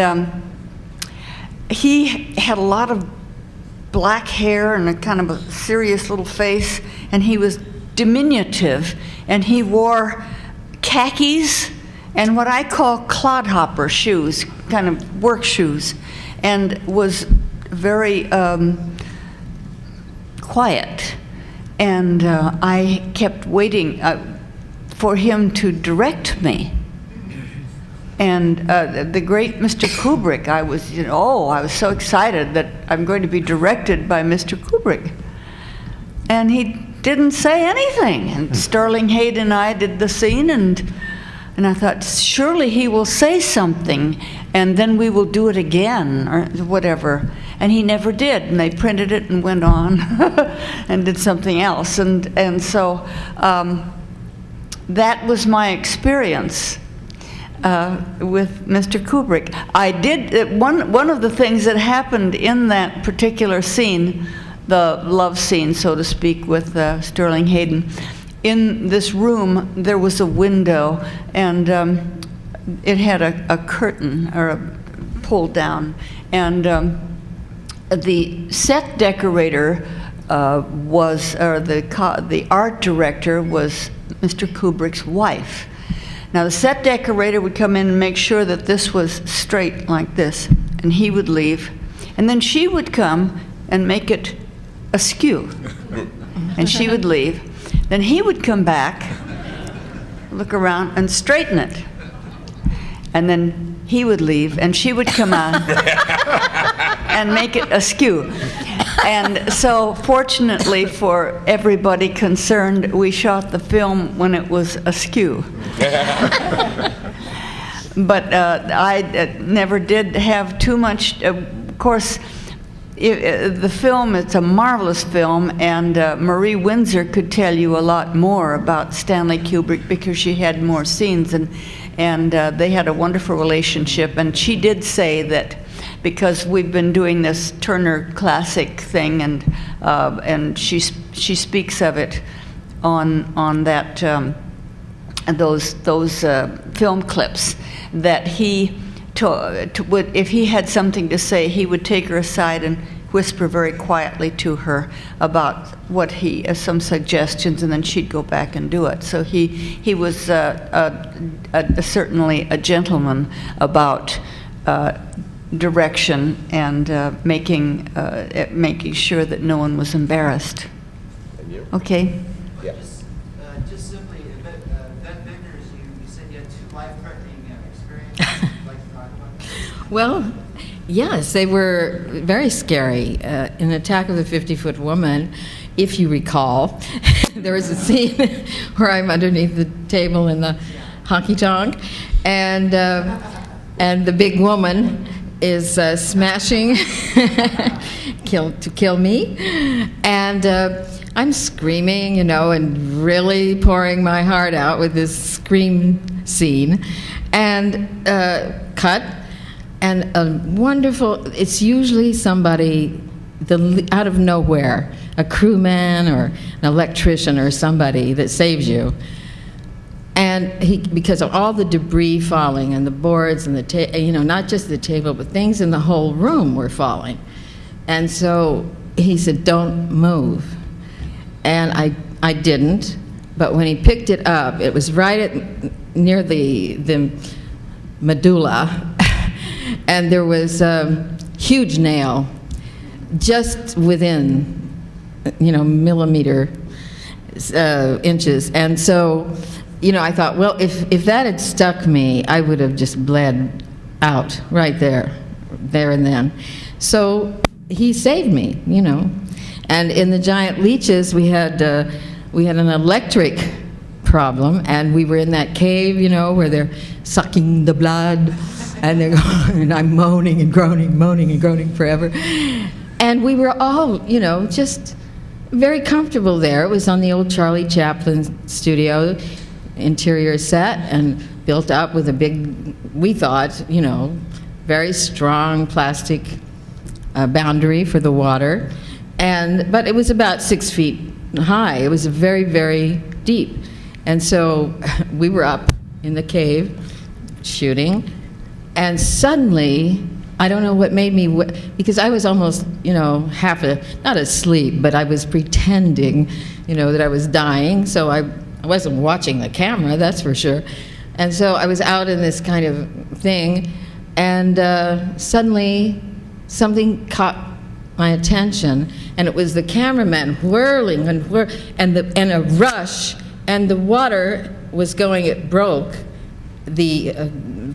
he had a lot of black hair and a kind of a serious little face, and he was diminutive, and he wore khakis and what I call clodhopper shoes, kind of work shoes, and was very quiet. And I kept waiting for him to direct me. And the great Mr. Kubrick, I was so excited that I'm going to be directed by Mr. Kubrick. And he didn't say anything. And Sterling Hayden and I did the scene, and I thought, surely he will say something, and then we will do it again, or whatever. And he never did, and they printed it and went on and did something else. And so that was my experience with Mr. Kubrick. I did, one of the things that happened in that particular scene, the love scene, so to speak, with Sterling Hayden, in this room there was a window, and it had a curtain, or a pull down, and the set decorator the art director was Mr. Kubrick's wife. Now the set decorator would come in and make sure that this was straight like this, and he would leave, and then she would come and make it askew, and she would leave. Then he would come back, look around, and straighten it. And then he would leave, and she would come out and make it askew. And so, fortunately for everybody concerned, we shot the film when it was askew. But I never did have too much, of course, the film, it's a marvelous film, and Marie Windsor could tell you a lot more about Stanley Kubrick because she had more scenes, and they had a wonderful relationship. And she did say that because we've been doing this Turner Classic thing, and she speaks of it on that those film clips, that he. If he had something to say, he would take her aside and whisper very quietly to her about what some suggestions, and then she'd go back and do it. So he was certainly a gentleman about direction and making sure that no one was embarrassed. And you? Okay. Yes. Just simply, Vet Vickers, you said you had 2 life-threatening experiences. Well, yes, they were very scary. In Attack of the 50-Foot Woman, if you recall, there was a scene where I'm underneath the table in the honky tonk, and the big woman is smashing to kill me, and I'm screaming, and really pouring my heart out with this scream scene, and cut, and a wonderful. It's usually somebody out of nowhere, a crewman or an electrician or somebody that saves you. And because of all the debris falling and the boards and the not just the table, but things in the whole room were falling. And so he said, "Don't move." And I didn't, but when he picked it up, it was right near the medulla, and there was a huge nail just within, millimeter inches. And so, I thought, well, if that had stuck me, I would have just bled out right there and then. So he saved me, And in the giant leeches, we had an electric problem, and we were in that cave, where they're sucking the blood, and they're going, and I'm moaning and groaning forever. And we were all, just very comfortable there. It was on the old Charlie Chaplin studio, interior set, and built up with a big, we thought, very strong plastic boundary for the water. But it was about 6 feet high. It was very, very deep. And so we were up in the cave shooting, and suddenly, I don't know what made me, because I was almost, not asleep, but I was pretending, that I was dying, so I wasn't watching the camera, that's for sure. And so I was out in this kind of thing, and suddenly something caught my attention, and it was the cameraman whirling and a rush, and the water was going, it broke the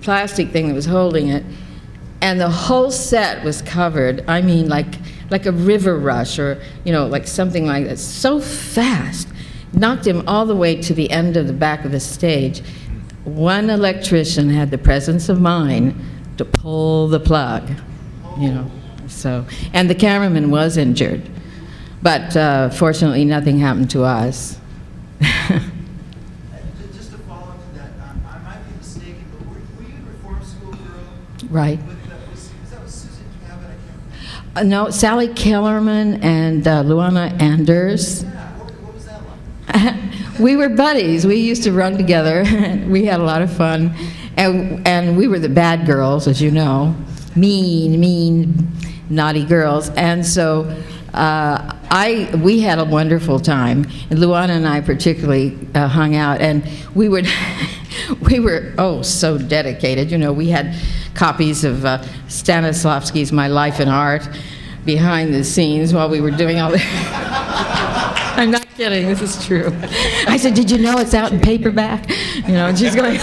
plastic thing that was holding it, and the whole set was covered. I mean, like a river rush, or like something like that, so fast. Knocked him all the way to the end of the back of the stage. One electrician had the presence of mind to pull the plug, So, and the cameraman was injured, but fortunately nothing happened to us. Just to follow up to that, I might be mistaken, but were you a reform school girl? Right. That was Susan Cabot? I can't remember. No, Sally Kellerman and Leanna Anders. What was that like? We were buddies. We used to run together. We had a lot of fun. And we were the bad girls, as you know. Mean, naughty girls. And so we had a wonderful time. And Luana and I particularly hung out. And we were so dedicated. We had copies of Stanislavski's My Life in Art behind the scenes while we were doing all that. I'm not kidding, this is true. I said, "Did you know it's out in paperback?" And she's going.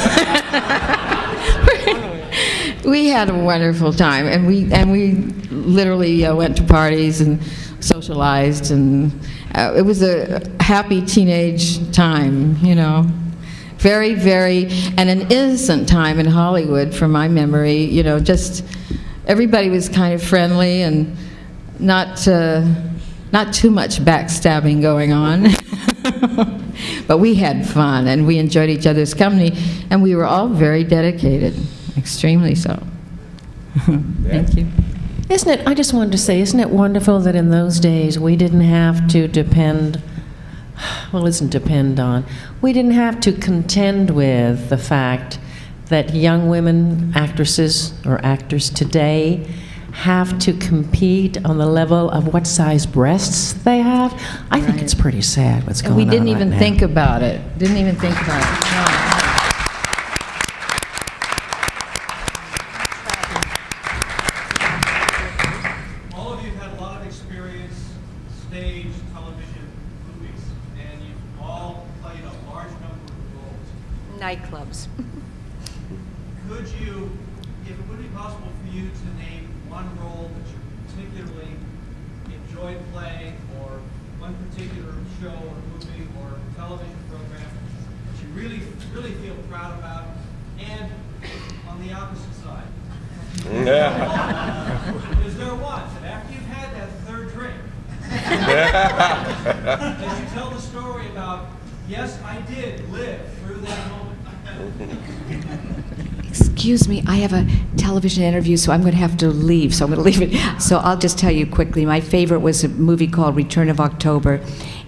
We had a wonderful time, and we literally went to parties and socialized, and it was a happy teenage time, Very, very, and an innocent time in Hollywood, from my memory. Just everybody was kind of friendly and not too much backstabbing going on. But we had fun, and we enjoyed each other's company, and we were all very dedicated, extremely so. Thank you. I just wanted to say, isn't it wonderful that in those days we didn't have to we didn't have to contend with the fact that young women actresses or actors today have to compete on the level of what size breasts they have. I think it's pretty sad what's going on. We didn't even right think now. about it. Didn't even think about it. No. All of you have had a lot of experience, stage, television, movies, and you've all played a large number of roles. Nightclubs. Could you, if it would be possible for you to name one role that you particularly enjoyed playing, or one particular show or movie or television program that that you really, really feel proud about, and on the opposite side? Is there one that after you've had that third drink, as you tell the story about, yes, I did live through that moment? Excuse me, I have a television interview, so I'm going to have to leave, so I'm going to leave it. So I'll just tell you quickly. My favorite was a movie called Return of October,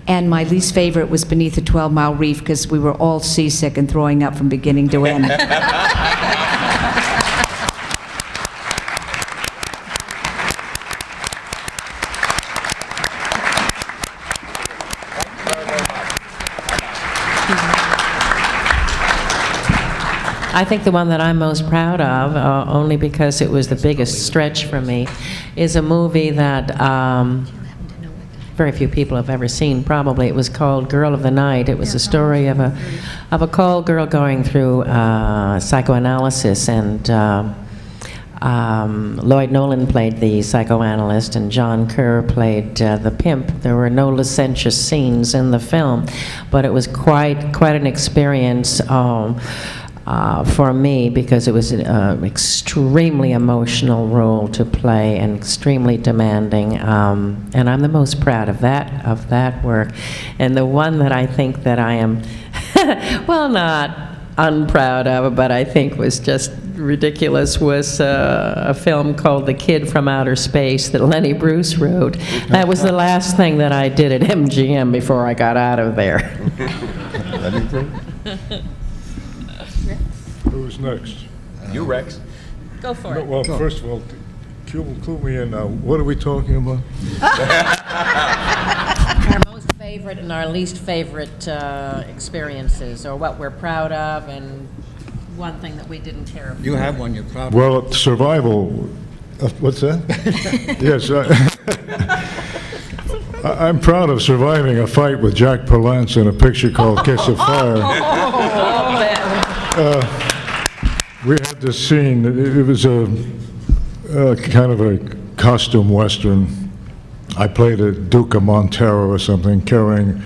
and my least favorite was Beneath a 12-Mile Reef, because we were all seasick and throwing up from beginning to end. I think the one that I'm most proud of, only because it was the biggest stretch for me, is a movie that very few people have ever seen, probably. It was called Girl of the Night. It was a story of a call girl going through psychoanalysis, and Lloyd Nolan played the psychoanalyst, and John Kerr played the pimp. There were no licentious scenes in the film, but it was quite an experience for me, because it was an extremely emotional role to play and extremely demanding, and I'm the most proud of that work. And the one that I think that I am, well, not unproud of, but I think was just ridiculous, was a film called The Kid from Outer Space that Lenny Bruce wrote. That was the last thing that I did at MGM before I got out of there. Lenny Bruce? Who's next? You, Rex. Go for No, it. well, first of all, clue me in now. What are we talking about? Our most favorite and our least favorite experiences, or what we're proud of, and one thing that we didn't care about. You have one you're proud of. Well, survival. What's that? Yes. I'm proud of surviving a fight with Jack Palance in a picture called Kiss of Fire. We had this scene. It was a kind of a costume western. I played a Duke of Montero or something, carrying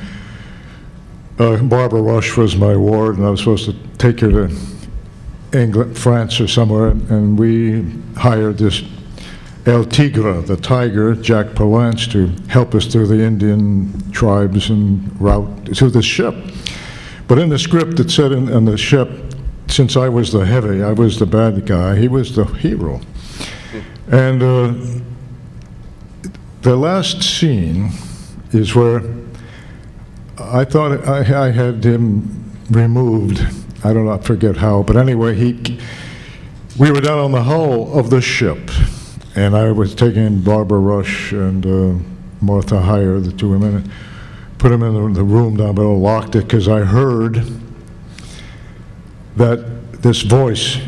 Barbara Rush was my ward, and I was supposed to take her to England, France, or somewhere, and we hired this El Tigre, the tiger, Jack Palance, to help us through the Indian tribes and route to the ship. But in the script, it said in the ship, since I was the heavy, I was the bad guy, he was the hero. And the last scene is where I thought I had him removed. I don't know, I forget how, but anyway, we were down on the hull of the ship, and I was taking Barbara Rush and Martha Heyer, the two women, and put them in the room down below, locked it, because I heard that this voice,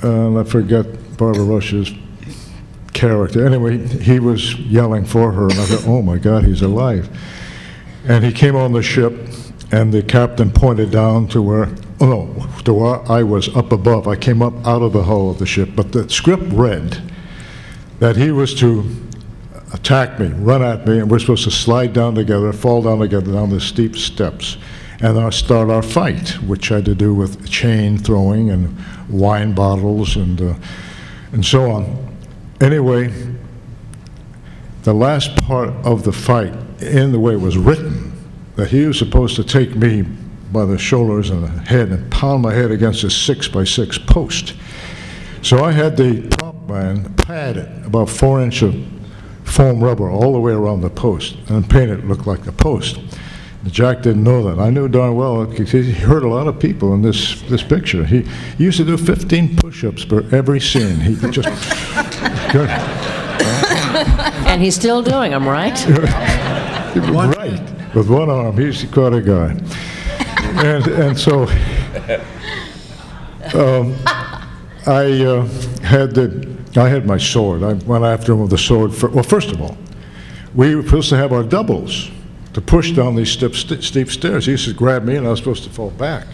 I forget Barbara Rush's character. Anyway, he was yelling for her, and I thought, oh my God, he's alive. And he came on the ship, and the captain pointed down to where, to where I was up above. I came up out of the hull of the ship, but the script read that he was to attack me, run at me, and we're supposed to slide down together, fall down together down the steep steps, and start our fight, which had to do with chain throwing and wine bottles and so on. Anyway, the last part of the fight, in the way it was written, that he was supposed to take me by the shoulders and the head and pound my head against a 6x6 post. So I had the top man padded about 4 inches of foam rubber all the way around the post and painted it look like the post. Jack didn't know that. I knew darn well because he heard a lot of people in this picture. He used to do 15 push-ups for every scene. He just And he's still doing them, right? Right, with one arm. He's quite a guy. And so I had my sword. I went after him with the sword. Well, first of all, we were supposed to have our doubles to push down these steep stairs. He used to grab me, and I was supposed to fall back.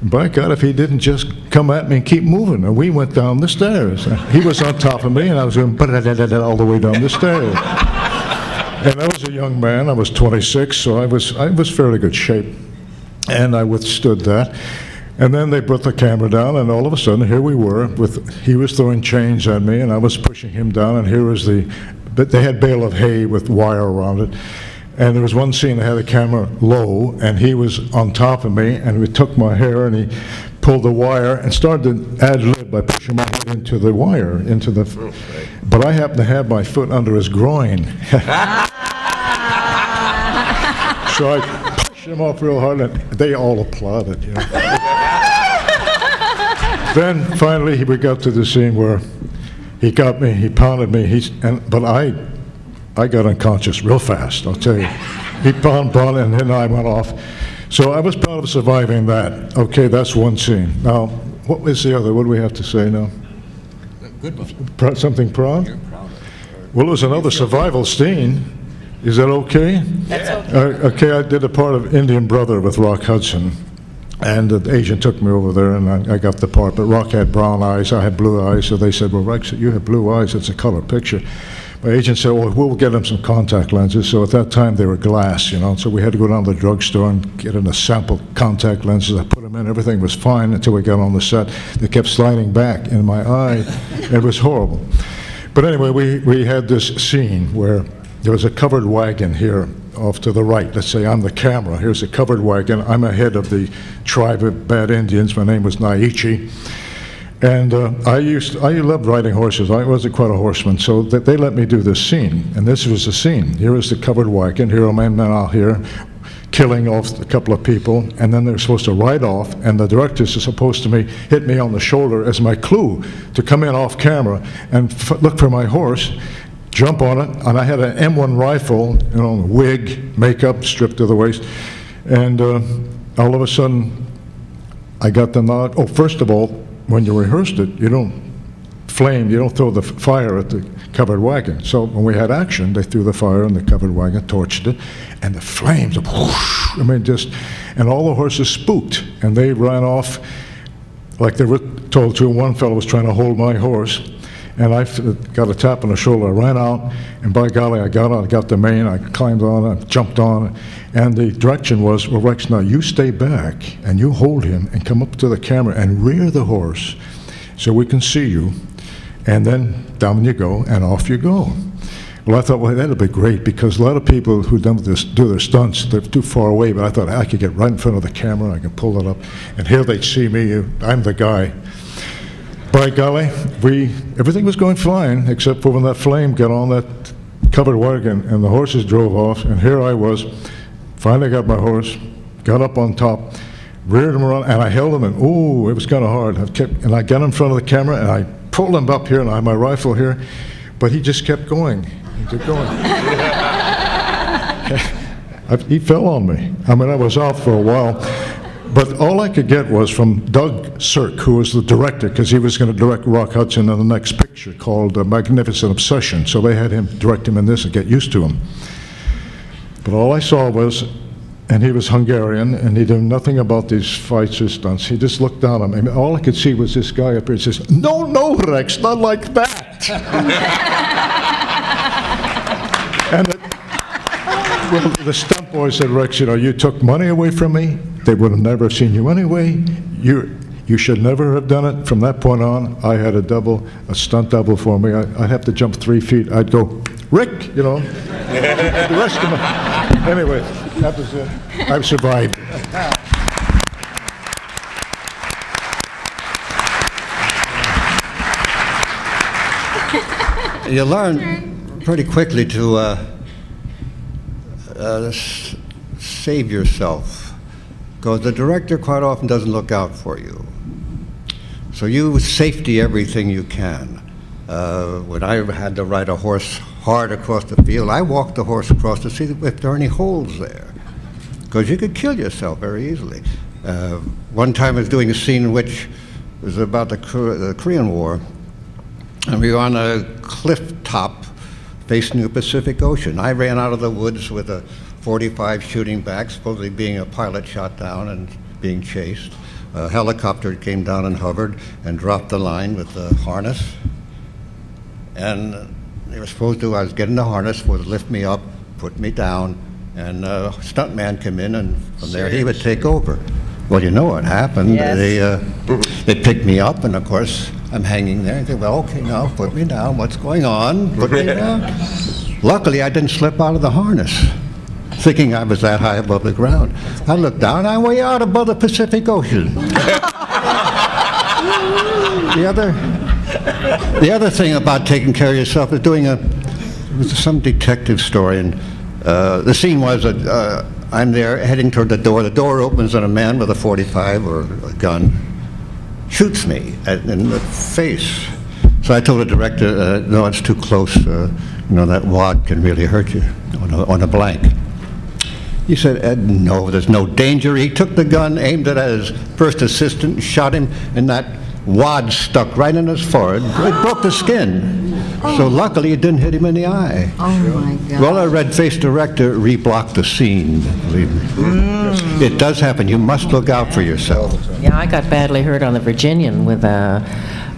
And by God, if he didn't just come at me and keep moving, and we went down the stairs. He was on top of me, and I was going all the way down the stairs. And I was a young man. I was 26, so I was fairly good shape. And I withstood that. And then they put the camera down, and all of a sudden, here we were, he was throwing chains at me, and I was pushing him down, and here was but they had bale of hay with wire around it. And there was one scene I had the camera low, and he was on top of me, and we took my hair, and he pulled the wire and started to ad-lib by pushing my head into the wire, but I happened to have my foot under his groin. So I pushed him off real hard, and they all applauded, you know. Then finally we got to the scene where he got me, he pounded me, but I got unconscious real fast, I'll tell you. He pounded, and then I went off. So I was proud of surviving that. Okay, that's one scene. Now, what was the other? What do we have to say now? Good one. Something proud? You're proud of. Well, it was another survival scene. Is that okay? That's okay. Okay, I did a part of Indian Brother with Rock Hudson. And the agent took me over there, and I got the part. But Rock had brown eyes, I had blue eyes, so they said, well, Rex, you have blue eyes, it's a color picture. My agent said, well, we'll get him some contact lenses. So at that time, they were glass, you know, so we had to go down to the drugstore and get in a sample contact lenses. I put them in, everything was fine until we got on the set. They kept sliding back in my eye. It was horrible. But anyway, we had this scene where there was a covered wagon here off to the right. Let's say I'm the camera. Here's a covered wagon. I'm ahead of the tribe of bad Indians. My name was Naichi. And I loved riding horses. I was quite a horseman, so they let me do this scene. And this was the scene. Here is the covered wagon. Here am I now here, killing off a couple of people. And then they're supposed to ride off, and the directors are supposed to hit me on the shoulder as my clue to come in off camera and look for my horse, jump on it. And I had an M1 rifle, you know, wig, makeup, stripped to the waist. And all of a sudden, I got the nod. Oh, first of all, when you rehearsed it, you don't throw the fire at the covered wagon. So when we had action, they threw the fire in the covered wagon, torched it, and the flames, whoosh, and all the horses spooked, and they ran off like they were told to. One fellow was trying to hold my horse, and I got a tap on the shoulder. I ran out, and by golly, I got on, I got the mane, I climbed on, I jumped on, and the direction was, well, Rex, now you stay back, and you hold him, and come up to the camera, and rear the horse, so we can see you, and then down you go, and off you go. Well, I thought, well, that'll be great, because a lot of people who do their stunts, they're too far away, but I thought I could get right in front of the camera, I could pull it up, and here they'd see me, I'm the guy. By golly, everything was going fine, except for when that flame got on that covered wagon, and the horses drove off, and here I was, finally got my horse, got up on top, reared him around, and I held him, and ooh, it was kind of hard. I got in front of the camera, and I pulled him up here, and I had my rifle here, but he just kept going. He kept going. He fell on me. I mean, I was out for a while. But all I could get was from Doug Sirk, who was the director, because he was going to direct Rock Hudson in the next picture called Magnificent Obsession. So they had him direct him in this and get used to him. But all I saw was, and he was Hungarian, and he knew nothing about these fights or stunts. He just looked down at me. All I could see was this guy up here. He says, no, Rex, not like that. And the stunt boy said, Rex, you took money away from me. They would have never seen you anyway. You should never have done it. From that point on, I had a stunt double for me. I'd have to jump 3 feet. I'd go, Rick, the rest of them. Anyway, that was it. I've survived. You learn pretty quickly to save yourself, because the director quite often doesn't look out for you. So you safety everything you can. When I had to ride a horse hard across the field, I walked the horse across to see if there are any holes there, because you could kill yourself very easily. One time I was doing a scene in which it was about the Korean War, and we were on a cliff top facing the Pacific Ocean. I ran out of the woods with a .45 shooting back, supposedly being a pilot shot down and being chased. A helicopter came down and hovered and dropped the line with the harness. And they were supposed to, I was getting the harness, was lift me up, put me down, and stuntman came in, and from there he would take over. Well, you know what happened. Yes. They picked me up, and of course, I'm hanging there. And they said, well, okay, now put me down. What's going on? Put me down. Luckily, I didn't slip out of the harness, thinking I was that high above the ground. I looked down, I'm way out above the Pacific Ocean. The other thing about taking care of yourself is doing some detective story, and the scene was that I'm there heading toward the door. The door opens and a man with a .45 or a gun shoots me in the face. So I told the director, no, it's too close. That wad can really hurt you on a blank. He said, Ed, no, there's no danger. He took the gun, aimed it at his first assistant, shot him, and that wad stuck right in his forehead. It broke the skin. So luckily it didn't hit him in the eye. Oh, my God. Well, our red-faced director reblocked the scene, believe me. It does happen. You must look out for yourself. Yeah, I got badly hurt on the Virginian with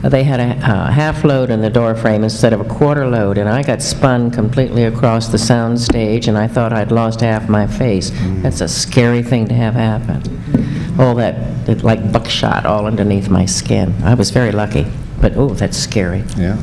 they had a half load in the door frame instead of a quarter load, and I got spun completely across the sound stage, and I thought I'd lost half my face. That's a scary thing to have happen. All that, like buckshot all underneath my skin. I was very lucky, but oh, that's scary. Yeah.